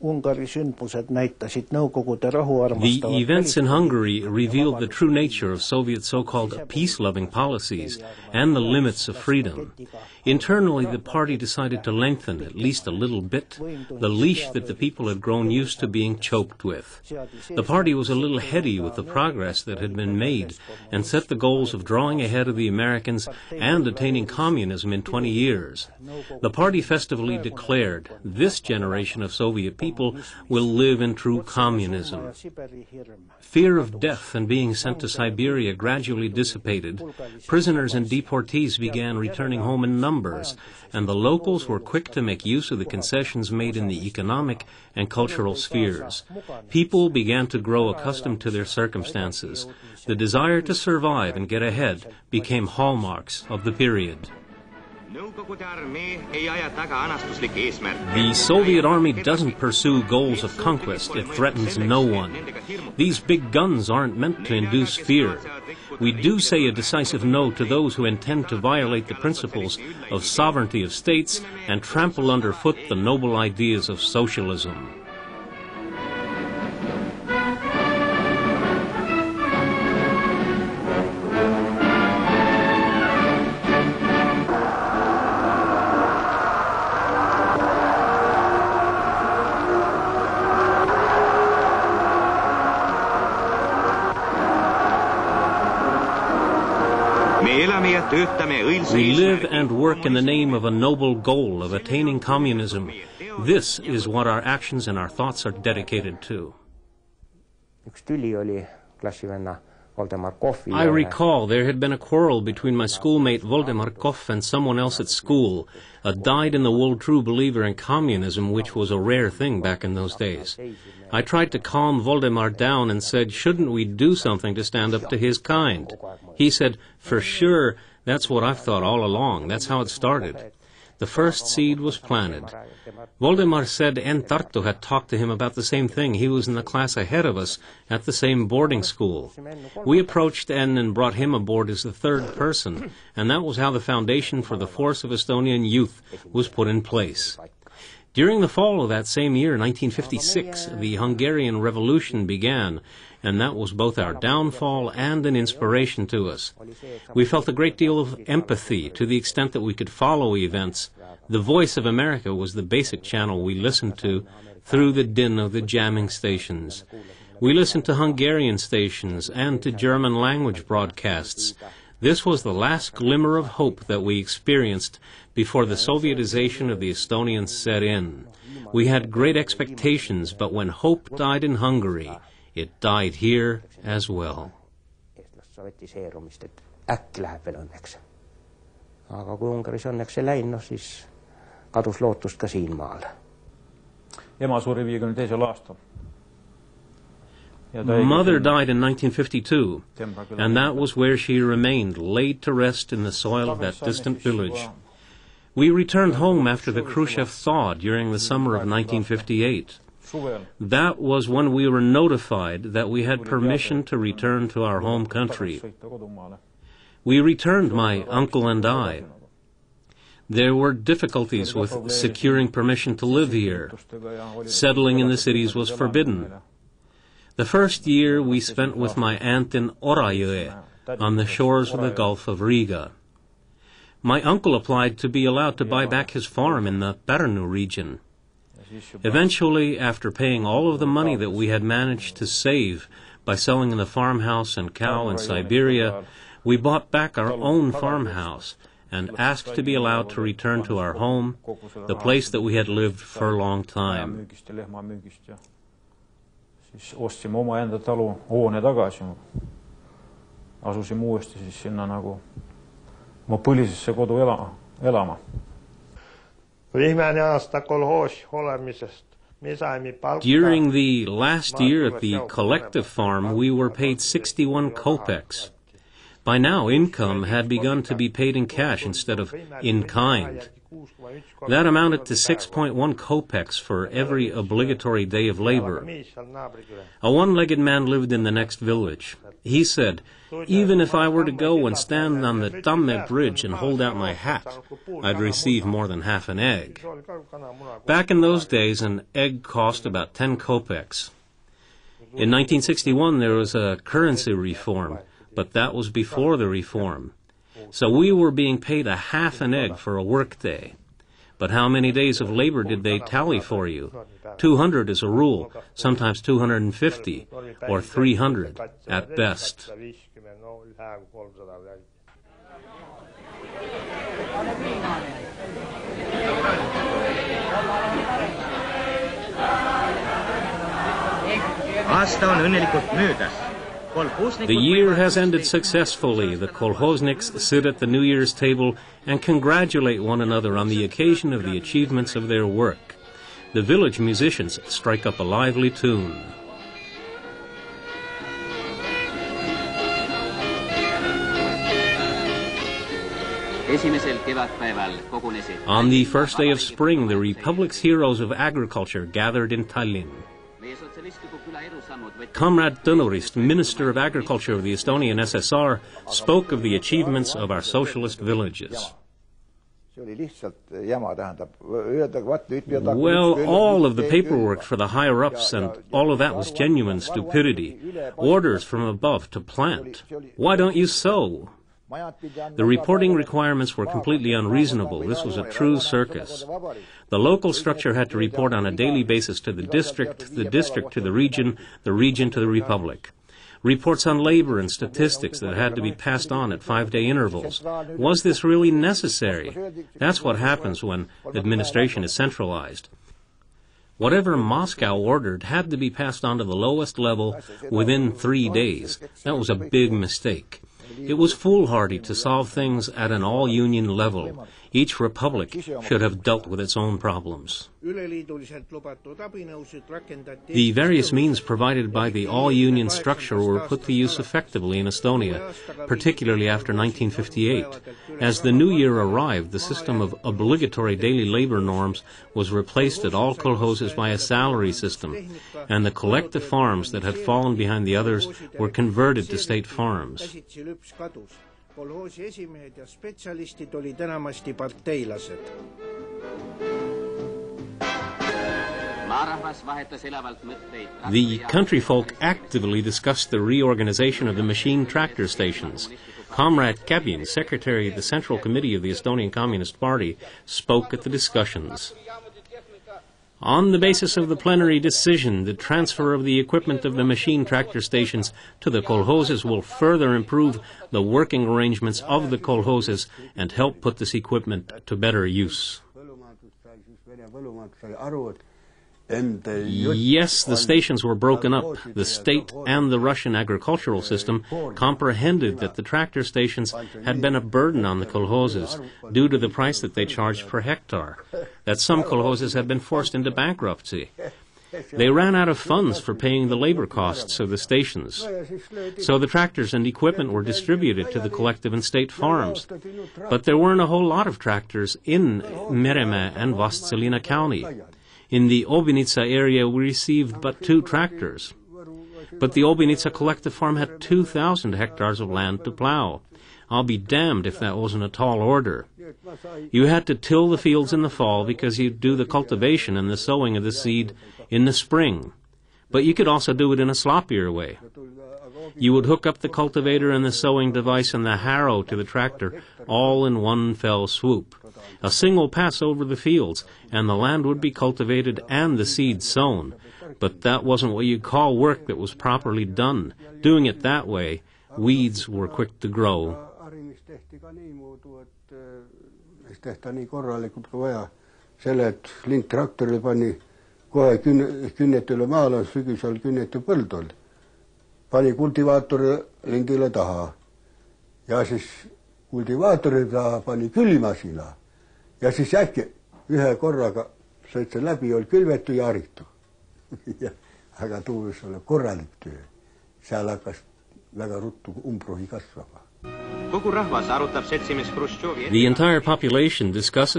The events in Hungary revealed the true nature of Soviet so-called peace-loving policies and the limits of freedom. Internally, the party decided to lengthen, at least a little bit, the leash that the people had grown used to being choked with. The party was a little heady with the progress that had been made and set the goals of drawing ahead of the Americans and attaining communism in 20 years. The party festively declared, "This generation of Soviet people will live in true communism." Fear of death and being sent to Siberia gradually dissipated. Prisoners and deportees began returning home in numbers, and the locals were quick to make use of the concessions made in the economic and cultural spheres. People began to grow accustomed to their circumstances. The desire to survive and get ahead became hallmarks of the period. The Soviet Army doesn't pursue goals of conquest. It threatens no one. These big guns aren't meant to induce fear. We do say a decisive no to those who intend to violate the principles of sovereignty of states and trample underfoot the noble ideas of socialism. We live and work in the name of a noble goal of attaining communism. This is what our actions and our thoughts are dedicated to. I recall there had been a quarrel between my schoolmate Voldemar Koff and someone else at school, a dyed-in-the-wool true believer in communism, which was a rare thing back in those days. I tried to calm Voldemar down and said, shouldn't we do something to stand up to his kind? He said, for sure, that's what I've thought all along. That's how it started. The first seed was planted. Voldemar said N. Tartu had talked to him about the same thing. He was in the class ahead of us at the same boarding school. We approached N and brought him aboard as the third person, and that was how the foundation for the force of Estonian youth was put in place. During the fall of that same year, 1956, the Hungarian Revolution began, and that was both our downfall and an inspiration to us. We felt a great deal of empathy to the extent that we could follow events. The voice of America was the basic channel we listened to through the din of the jamming stations. We listened to Hungarian stations and to German language broadcasts. This was the last glimmer of hope that we experienced before the Sovietization of the Estonians set in. We had great expectations, but when hope died in Hungary, it died here as well. Aga kui Ungaris õnneks ei läinud, siis kadus lootust ka siin maal. Ema suri 52. aastal. Mother died in 1952, and that was where she remained, laid to rest in the soil of that distant village. We returned home after the Khrushchev thaw during the summer of 1958. That was when we were notified that we had permission to return to our home country. We returned, my uncle and I. There were difficulties with securing permission to live here. Settling in the cities was forbidden. The first year we spent with my aunt in Orajõe, on the shores of the Gulf of Riga. My uncle applied to be allowed to buy back his farm in the Pärnu region. Eventually, after paying all of the money that we had managed to save by selling the farmhouse and cow in Siberia, we bought back our own farmhouse and asked to be allowed to return to our home, the place that we had lived for a long time. Siis ostsime omaenda talu hoone tagasi. Asusime uuesti siis sinna nagu oma põlisesse kodu elama. During the last year at the collective farm, we were paid 61 kopecks. By now, income had begun to be paid in cash instead of in kind. That amounted to 6.1 kopecks for every obligatory day of labor. A one-legged man lived in the next village. He said, "Even if I were to go and stand on the Tamme Bridge and hold out my hat, I'd receive more than half an egg." Back in those days, an egg cost about 10 kopecks. In 1961, there was a currency reform, but that was before the reform. So we were being paid a half an egg for a work day. But how many days of labor did they tally for you? 200 is a rule, sometimes 250, or 300 at best. The year has ended successfully. The kolhozniks sit at the New Year's table and congratulate one another on the occasion of the achievements of their work. The village musicians strike up a lively tune. On the first day of spring, the Republic's heroes of agriculture gathered in Tallinn. Comrade Tõnurist, Minister of Agriculture of the Estonian SSR, spoke of the achievements of our socialist villages. Well, all of the paperwork for the higher-ups and all of that was genuine stupidity. Orders from above to plant. Why don't you sow? The reporting requirements were completely unreasonable. This was a true circus. The local structure had to report on a daily basis to the district to the region to the Republic. Reports on labor and statistics that had to be passed on at 5-day intervals. Was this really necessary? That's what happens when administration is centralized. Whatever Moscow ordered had to be passed on to the lowest level within 3 days. That was a big mistake. It was foolhardy to solve things at an all-union level. Each republic should have dealt with its own problems. The various means provided by the all-union structure were put to use effectively in Estonia, particularly after 1958. As the new year arrived, the system of obligatory daily labor norms was replaced at all kolhozes by a salary system, and the collective farms that had fallen behind the others were converted to state farms. The country folk actively discussed the reorganization of the machine tractor stations. Comrade Kabin, secretary of the Central Committee of the Estonian Communist Party, spoke at the discussions. On the basis of the plenary decision, the transfer of the equipment of the machine tractor stations to the kolhozes will further improve the working arrangements of the kolhozes and help put this equipment to better use. Yes, the stations were broken up. The state and the Russian agricultural system comprehended that the tractor stations had been a burden on the kolhozes due to the price that they charged per hectare, that some kolhozes had been forced into bankruptcy. They ran out of funds for paying the labor costs of the stations. So the tractors and equipment were distributed to the collective and state farms. But there weren't a whole lot of tractors in Meremäe and Vastseliina County. In the Obinitsa area, we received but 2 tractors. But the Obinitsa collective farm had 2,000 hectares of land to plow. I'll be damned if that wasn't a tall order. You had to till the fields in the fall because you'd do the cultivation and the sowing of the seed in the spring. But you could also do it in a sloppier way. You would hook up the cultivator and the sowing device and the harrow to the tractor all in one fell swoop. A single pass over the fields, and the land would be cultivated and the seed sown. But that wasn't what you'd call work that was properly done. Doing it that way, weeds were quick to grow. Pani kultivaatori lingile taha. Ja siis kultivaatori taha pani külvimasina. Ja siis äkki ühe korraga sõid see läbi, oli külvetu ja haritu. Aga tuues oli korralik töö. Seal hakkas väga ruttu umbrohi kasvama. The entire population discusses